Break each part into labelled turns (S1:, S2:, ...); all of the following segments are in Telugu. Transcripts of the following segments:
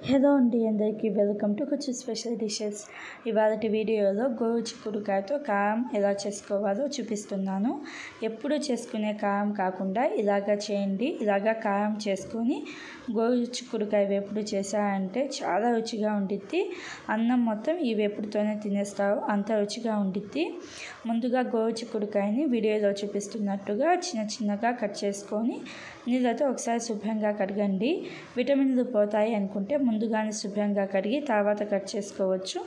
S1: హలో అండి, అందరికీ వెల్కమ్ టు కొంచెం స్పెషల్ డిషెస్. ఇవాళటి వీడియోలో గోరుచిక్కుడుకాయతో కారం ఎలా చేసుకోవాలో చూపిస్తున్నాను. ఎప్పుడు చేసుకునే కారం కాకుండా ఇలాగా చేయండి. ఇలాగా కారం చేసుకొని గోరుచిక్కుడుకాయ వేపుడు చేశారంటే చాలా రుచిగా ఉండిద్ది. అన్నం మొత్తం ఈ వేపుడుతోనే తినేస్తారు, అంత రుచిగా ఉండిద్ది. ముందుగా గోరుచిక్కుడుకాయని వీడియోలో చూపిస్తున్నట్టుగా చిన్నగా కట్ చేసుకొని నీళ్ళతో ఒకసారి శుభ్రంగా కడగండి. విటమిన్లు పోతాయి అనుకుంటే ముందుగానే శుభ్రంగా కడిగి తర్వాత కట్ చేసుకోవచ్చు.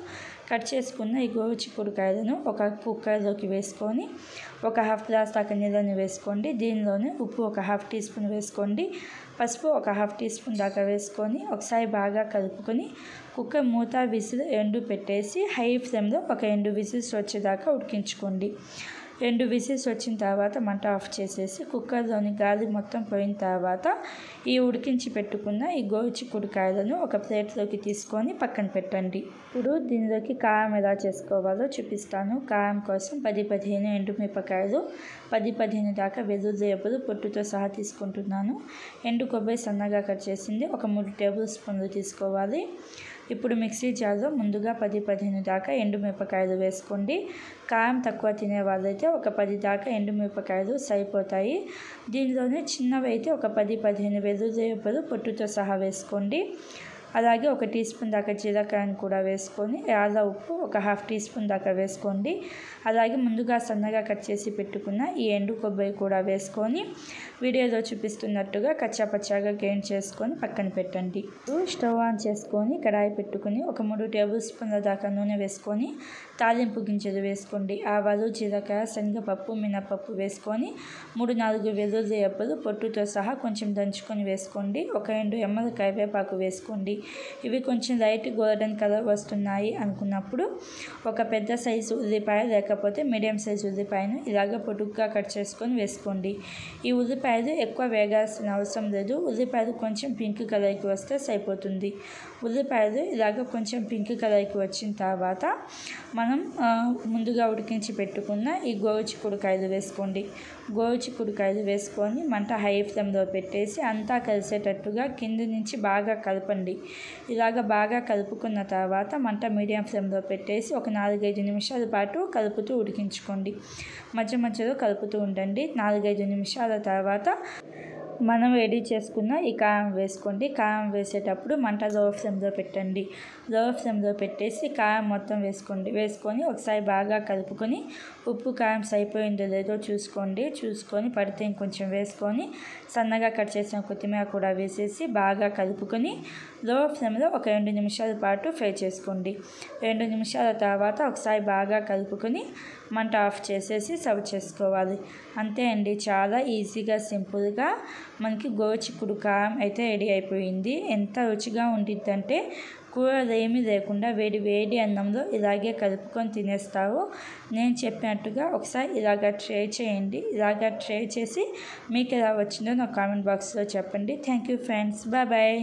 S1: కట్ చేసుకున్న ఈ గోరుచిక్కుడుకాయలను ఒక కుక్కర్లోకి వేసుకొని ఒక హాఫ్ గ్లాస్ దాకా నీళ్ళని వేసుకోండి. దీనిలోనే ఉప్పు ఒక హాఫ్ టీ స్పూన్ వేసుకోండి. పసుపు ఒక హాఫ్ టీ స్పూన్ దాకా వేసుకొని ఒకసారి బాగా కలుపుకొని కుక్కర్ మూత విజిల్ 2 పెట్టేసి హై ఫ్లేమ్లో ఒక 2 విజిల్స్ వచ్చేదాకా ఉడికించుకోండి. 2 విజిల్స్ వచ్చిన తర్వాత మంట ఆఫ్ చేసేసి కుక్కర్లోని గాలి మొత్తం పోయిన తర్వాత ఈ ఉడికించి పెట్టుకున్న ఈ గోరుచిక్కుడుకాయలను ఒక ప్లేట్లోకి తీసుకొని పక్కన పెట్టండి. ఇప్పుడు దీనిలోకి కారం ఎలా చేసుకోవాలో చూపిస్తాను. కారం కోసం 10-15 ఎండుమిరపకాయలు, 10-15 దాకా వెల్లుల్లి రెబ్బలు పొట్టుతో సహా తీసుకుంటున్నాను. ఎండు కొబ్బరి సన్నగా కట్ చేసింది ఒక 3 టేబుల్ స్పూన్లు తీసుకోవాలి. ఇప్పుడు మిక్సీ జార్లో ముందుగా 10-15 దాకా ఎండుమిరపకాయలు వేసుకోండి. కారం తక్కువ తినే వాళ్ళైతే ఒక 10 దాకా ఎండుమిరపకాయలు సరిపోతాయి. దీనిలోనే చిన్నవి అయితే ఒక 10-15 వెల్లుల్లి రెబ్బలు పొట్టుతో సహా వేసుకోండి. అలాగే ఒక టీ స్పూన్ దాకా జీలకర్రను కూడా వేసుకొని యాల ఉప్పు ఒక హాఫ్ టీ స్పూన్ దాకా వేసుకోండి. అలాగే ముందుగా సన్నగా కట్ చేసి పెట్టుకున్న ఈ ఎండు కొబ్బరి కూడా వేసుకొని వీడియోలో చూపిస్తున్నట్టుగా కచ్చాపచ్చాగా గ్రైండ్ చేసుకొని పక్కన పెట్టండి. స్టవ్ ఆన్ చేసుకొని కడాయి పెట్టుకుని ఒక 3 టేబుల్ స్పూన్ల దాకా నూనె వేసుకొని తాలింపు గింజలు వేసుకోండి. ఆవాలు, జీలకర్ర, శనగపప్పు, మినపప్పు వేసుకొని 3-4 వెల్లుల్లి రెబ్బలు పొట్టుతో సహా కొంచెం దంచుకొని వేసుకోండి. ఒక 2 రెమ్మల కరివేపాకు వేసుకోండి. ఇవి కొంచెం లైట్ గోల్డెన్ కలర్ వస్తున్నాయి అనుకున్నప్పుడు ఒక పెద్ద సైజు ఉల్లిపాయ లేకపోతే మీడియం సైజు ఉల్లిపాయను ఇలాగ పొడుగ్గా కట్ చేసుకొని వేసుకోండి. ఈ ఉల్లిపాయలు ఎక్కువ వేగాల్సిన అవసరం లేదు. ఉల్లిపాయలు కొంచెం పింక్ కలర్కి వస్తే సరిపోతుంది. ఉల్లిపాయలు ఇలాగ కొంచెం పింక్ కలర్కి వచ్చిన తర్వాత మనం ముందుగా ఉడికించి పెట్టుకున్న ఈ గోరుచిక్కుడుకాయలు వేసుకోండి. గోరుచిక్కుడుకాయలు వేసుకొని మంట హై ఫ్లేమ్లో పెట్టేసి అంతా కలిసేటట్టుగా కింది నుంచి బాగా కలపండి. ఇలాగ బాగా కలుపుకున్న తర్వాత మంట మీడియం ఫ్లేమ్లో పెట్టేసి ఒక 4-5 నిమిషాల పాటు కలుపుతూ ఉడికించుకోండి. మధ్యలో కలుపుతూ ఉండండి. 4-5 నిమిషాల తర్వాత మనం రెడీ చేసుకున్న ఈ కారం వేసుకోండి. కారం వేసేటప్పుడు మంట లో ఫ్లేమ్లో పెట్టండి. లో ఫ్లేమ్లో పెట్టేసి కారం మొత్తం వేసుకొని ఒకసారి బాగా కలుపుకొని ఉప్పు కారం సరిపోయిందో లేదో చూసుకొని పడితే ఇంకొంచెం వేసుకొని సన్నగా కట్ చేసిన కొత్తిమీర కూడా వేసేసి బాగా కలుపుకొని లో ఫ్లేమ్లో ఒక 2 నిమిషాల పాటు ఫ్రై చేసుకోండి. 2 నిమిషాల తర్వాత ఒకసారి బాగా కలుపుకొని మంట ఆఫ్ చేసేసి సర్వ్ చేసుకోవాలి. అంతే అండి, చాలా ఈజీగా సింపుల్గా మనకి గోరుచిక్కుడు కారం అయితే రెడీ అయిపోయింది. ఎంత రుచిగా ఉండిద్దంటే కూరలు ఏమీ లేకుండా వేడి అన్నంలో ఇలాగే కలుపుకొని తినేస్తావు. నేను చెప్పినట్టుగా ఒకసారి ఇలాగ ట్రై చేయండి. ఇలాగ ట్రై చేసి మీకు ఎలా వచ్చిందో నాకు కామెంట్ బాక్స్లో చెప్పండి. Thank you friends, bye.